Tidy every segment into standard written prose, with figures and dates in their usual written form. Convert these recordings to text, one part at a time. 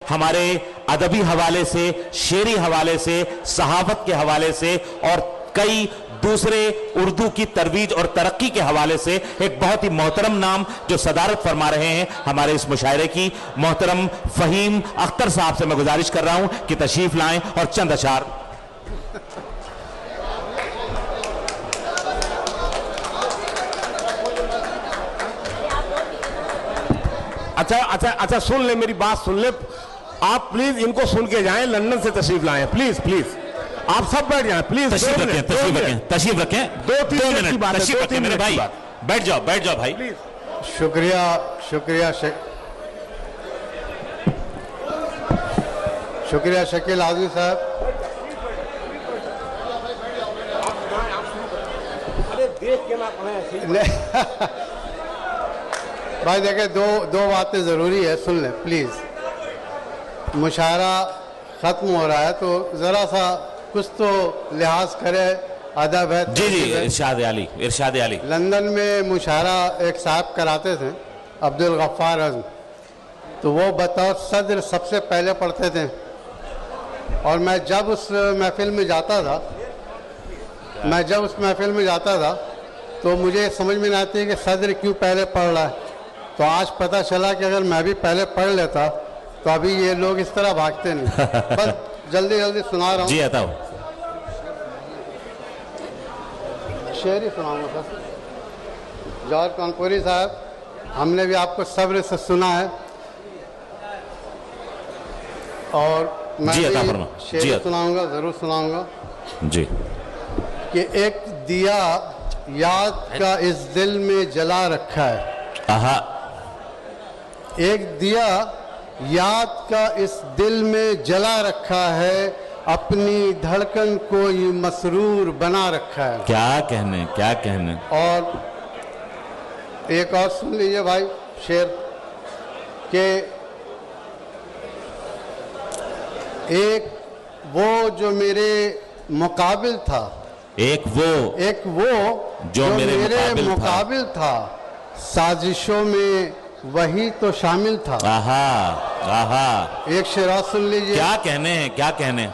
हमारे अदबी हवाले से, शेरी हवाले से, सहावत के हवाले से और कई दूसरे उर्दू की तरवीज और तरक्की के हवाले से एक बहुत ही मोहतरम नाम जो सदारत फरमा रहे हैं हमारे इस मुशायरे की, मोहतरम फहीम अख्तर साहब से मैं गुजारिश कर रहा हूं कि तशरीफ लाएं और चंद अशार। अच्छा सुन ले, मेरी बात सुन ले आप प्लीज, इनको सुन के जाएं, लंदन से तशरीफ लाएं प्लीज प्लीज, आप सब बैठ जाएं प्लीज। तशरीफ रखें, तशरीफ रखें, 2-3 मिनट की बात है, तशरीफ रखें मेरे भाई, बैठ जाओ भाई प्लीज। शुक्रिया शकील आज़मी साहब। अरे देख के ना पढ़े भाई देखे, दो बातें ज़रूरी है, सुन लें प्लीज़। मुशायरा ख़त्म हो रहा है तो ज़रा सा कुछ तो लिहाज करे, अदब है। जी इरशाद अली। लंदन में मुशायरा एक साहब कराते थे, अब्दुल गफ्फार आज़म, तो वो बतौर सदर सबसे पहले पढ़ते थे। और मैं जब उस महफिल में जाता था तो मुझे समझ में नहीं आती कि सदर क्यों पहले पढ़ रहा है। तो आज पता चला कि अगर मैं भी पहले पढ़ लेता तो अभी ये लोग इस तरह भागते नहीं। बस जल्दी सुना रहा हूँ। जी आता हूँ। शेर ही सुनाऊंगा सर। जौहर कानपुरी साहब, हमने भी आपको सब्र से सुना है और मैं भी शेर सुनाऊंगा, जरूर सुनाऊंगा जी। कि एक दिया याद का इस दिल में जला रखा है। एक दिया याद का इस दिल में जला रखा है, अपनी धड़कन को ये मसरूर बना रखा है। क्या कहने। और एक और सुन लीजिए भाई शेर के, एक वो जो मेरे मुकाबिल था, एक वो जो मेरे मुकाबिल था, साजिशों में वही तो शामिल था। एक शेर सुन लीजिए। क्या कहने।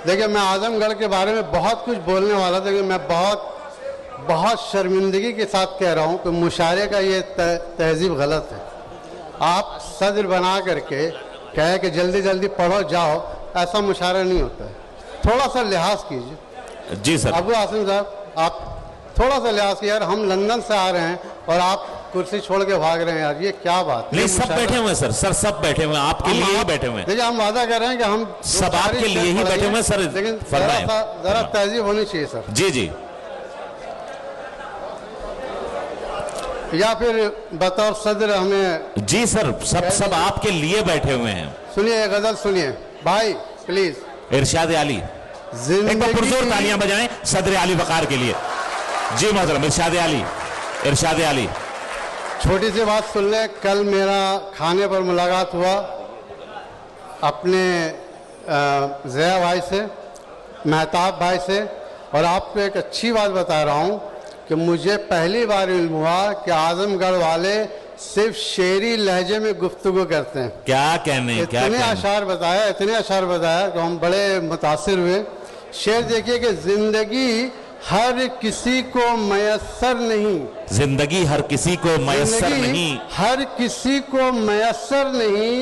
देखिए, मैं आजमगढ़ के बारे में बहुत कुछ बोलने वाला था, लेकिन मैं बहुत शर्मिंदगी के साथ कह रहा हूँ कि मुशायरे का ये तहजीब गलत है। आप सदर बना करके कहे कि जल्दी पढ़ो जाओ, ऐसा मुशायरा नहीं होता है। थोड़ा सा लिहाज कीजिए। जी सर। अबू आसिम साहब, आप थोड़ा सा लिहाज कीजिए यार, हम लंदन से आ रहे हैं और आप कुर्सी छोड़ के भाग रहे हैं यार, ये क्या बात है। सब बैठे हुए हैं सर, सब बैठे हुए हैं, आपके लिए ही बैठे हुए हैं। देखिए, हम वादा कर रहे हैं कि हम सब आपके लिए ही बैठे हुए हैं सर, लेकिन जरा तहजीब होनी चाहिए सर। जी। या फिर बतौर सदर हमें। जी सर, सब आपके लिए बैठे हुए हैं। सुनिए, गजल सुनिए भाई प्लीज। इरशाद अली, एक बार पुरजोर तालियां बजाएं सदर अली वकार के लिए। जी मोहतरम इरशाद अली। छोटी सी बात सुन ले, कल मेरा खाने पर मुलाकात हुआ अपने ज़या भाई से, महताब भाई से, और आपको एक अच्छी बात बता रहा हूँ कि मुझे पहली बार इल्म हुआ कि आजमगढ़ वाले सिर्फ शेरी लहजे में गुफ्तगू करते हैं। इतने अशार बताया कि हम बड़े मुतासिर हुए। शेर देखिए कि जिंदगी हर किसी को मयस्सर नहीं, हर किसी को मयस्सर नहीं,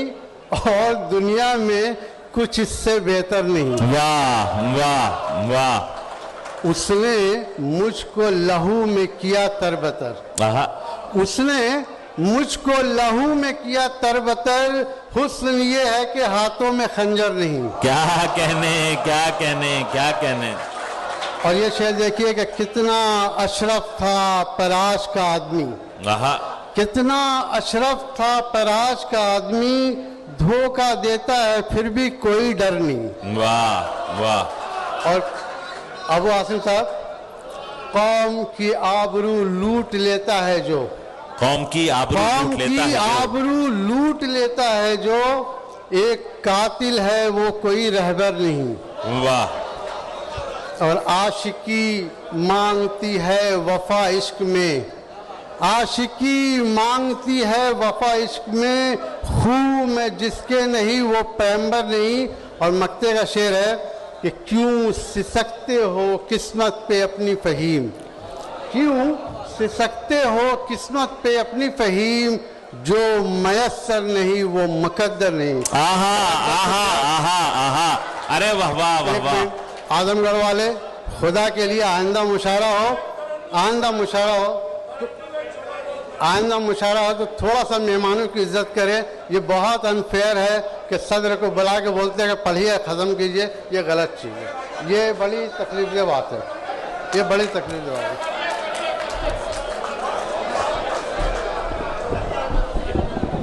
और दुनिया में कुछ इससे बेहतर नहीं। वाह। उसने मुझको लहू में किया तरबतर, उसने मुझको लहू में किया तरबतर, हुस्न ये है कि हाथों में खंजर नहीं। क्या कहने। और ये शेर देखिए कि कितना अशरफ था पराश का आदमी, कितना अशरफ था पराश का आदमी, धोखा देता है फिर भी कोई डर नहीं। वाह। और अबू आसिम साहब, कौम की आबरू लूट लेता है जो, कौम की आबरू लूट लेता है जो, एक कातिल है वो कोई रहबर नहीं। वाह। और आशिकी मांगती है वफा इश्क में, आशिकी मांगती है वफा इश्क में, खूह में जिसके नहीं वो पैगंबर नहीं। और मक्ते का शेर है कि क्यों सिसकते हो किस्मत पे अपनी फहीम, क्यों सिसकते हो किस्मत पे अपनी फहीम, जो मयस्सर नहीं वो मुकद्दर नहीं। आहा आहा आहा आहा, अरे वाह वाह वाह वाह। आजमगढ़ वाले खुदा के लिए आइंदा मुशारा हो, आइंदा मुशारा हो, आइंदा मुशारा हो तो थोड़ा सा मेहमानों की इज्जत करें। ये बहुत अनफेयर है कि सदर को बुला के बोलते हैं कि पढ़िए ख़त्म कीजिए, ये गलत चीज़ है, ये बड़ी तकलीफ बात है, ये बड़ी तकलीफ बात है।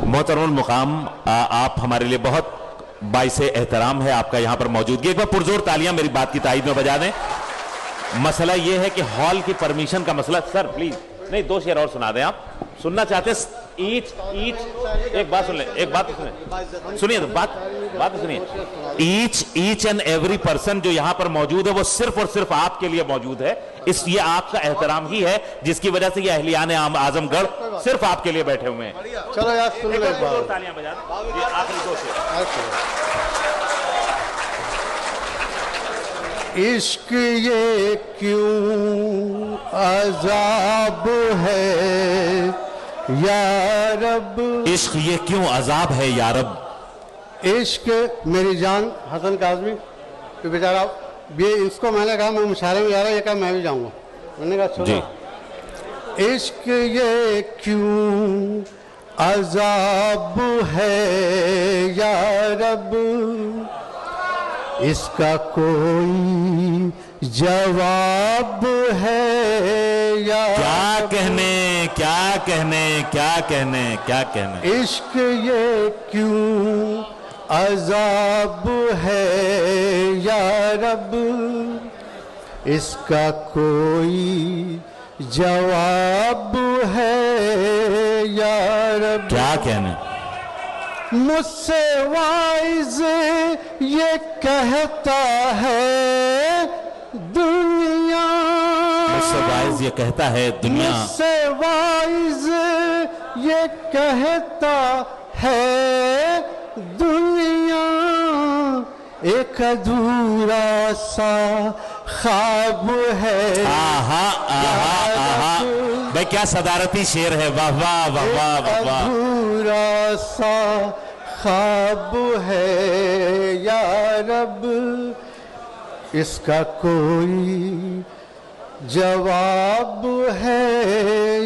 मोहतरम मुकाम, आप हमारे लिए बहुत बाइसे एहतराम है आपका यहाँ पर मौजूदगी। एक बार पुरजोर तालियां मेरी बात की तायीद में बजा दें। मसला यह है कि हॉल की परमिशन का मसला। सर प्लीज, नहीं 2 शेर और सुना दें। आप सुनना चाहते हैं? ईच एक बात सुन ले, एक बात तो सुनिए तो बात तो सुनिए। ईच एंड एवरी पर्सन जो यहाँ पर मौजूद है वो सिर्फ और सिर्फ आपके लिए मौजूद है। ये आपका एहतराम ही है जिसकी वजह से ये अहलियाने आजमगढ़ सिर्फ आपके लिए बैठे हुए हैं। चलो यार सुन लो, तालियां बजा दें। ये आखिरी 2 शेर। इश्क ये क्यों अजाब है या रब, इश्क ये क्यों अजाब है या रब। इश्क मेरी जान हसन काज़मी तो बेचारा ये, इसको मैंने कहा मैं मुशायरे में जा रहा, ये कहा मैं भी जाऊंगा। मैंने कहा सुनो, इश्क ये क्यों अजाब है या रब, इसका कोई जवाब है या क्या कहने क्या कहने क्या कहने क्या कहने। इश्क ये क्यों अजाब है या रब, इसका कोई जवाब है या रब। क्या कहने। मुझसे वाइज ये कहता है दुनिया, मुझसे वाइज ये कहता है दुनिया, मुझसे वाइज ये कहता है दुनिया, एक अधूरा सा ख्वाब है। आहा आहा आहा, भाई क्या सदारती शेर है। वाह वाह वाह वाह वाह वाह। अधूरा सा ख्वाब है या रब, इसका कोई जवाब है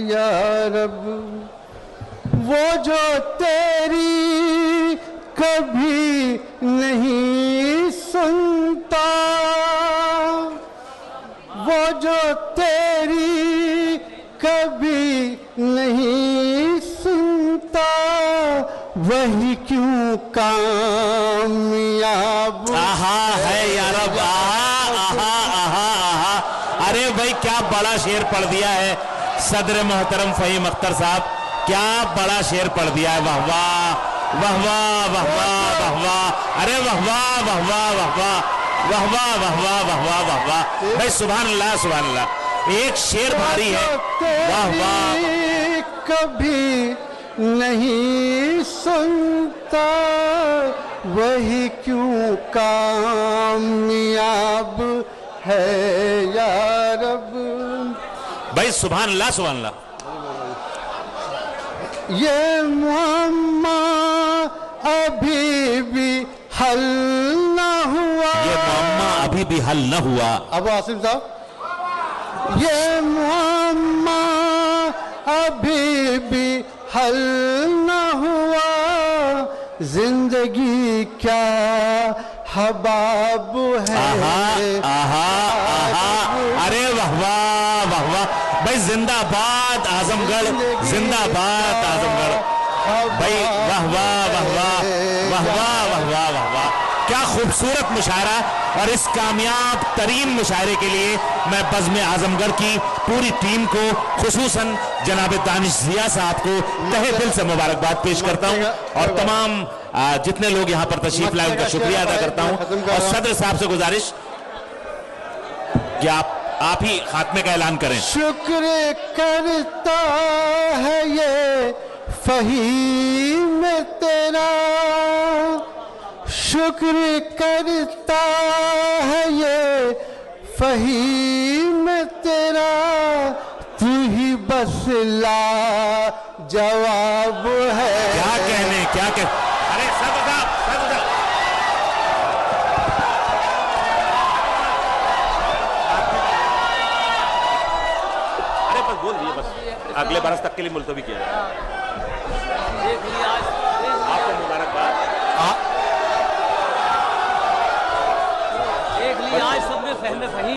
या रब। वो जो तेरी कभी नहीं सुनता, वो जो तेरी कभी नहीं सुनता, वही क्यों कामयाब आहा है या रब। आहा आहा आहा आहा, अरे भाई क्या बड़ा शेर पढ़ दिया है सदर मोहतरम फहीम अख्तर साहब, क्या बड़ा शेर पढ़ दिया है। वाह वाह वाह वाह वाह वाह वाह वाह, अरे वाह वाह वाह वाह वाह वाह वाह वाह वाह वाह वाह वाह वाह वाह भाई, सुभान अल्लाह सुभान अल्लाह। एक शेर भारी है। वाह वाह। कभी नहीं सुनता, वही क्यों कामयाब है या रब। भाई सुभान अल्लाह सुभान अल्लाह। ये मुअम्मा अभी भी हल न हुआ, ये मुअम्मा अभी भी हल न हुआ। अबू आसिम साहब, ये मुअम्मा अभी भी हल न हुआ, जिंदगी क्या हबाब है। आहा आहा आहा, अरे वाह वाह वाह वाह भाई, जिंदाबाद आजमगढ़, जिंदाबाद आजमगढ़ भाई। वाह वाह वाह वाह वाह वाह वाह वाह वाह वाह, क्या खूबसूरत मुशायरा। और इस कामयाब तरीन मुशायरे के लिए मैं बज़्म आजमगढ़ की पूरी टीम को, खुसूसन जनाब दानिश ज़िया साहब को तहे दिल से मुबारकबाद पेश करता हूं, और तमाम जितने लोग यहां पर तशरीफ लाए उनका शुक्रिया अदा करता हूं। और सदर साहब से गुजारिश कि आप आप ही खात्मे का ऐलान करें। शुक्र करता है ये फहीम तेरा, शुक्र करता है ये फहीम तेरा, तू ही बस ला जवाब है। क्या कहने, क्या कह, अरे सब बता, सब बता। अरे बस बोल दिए, बस अगले बरस तक के लिए मुलतवी किया जाए। आपको मुबारकबाद। आज सब में फहम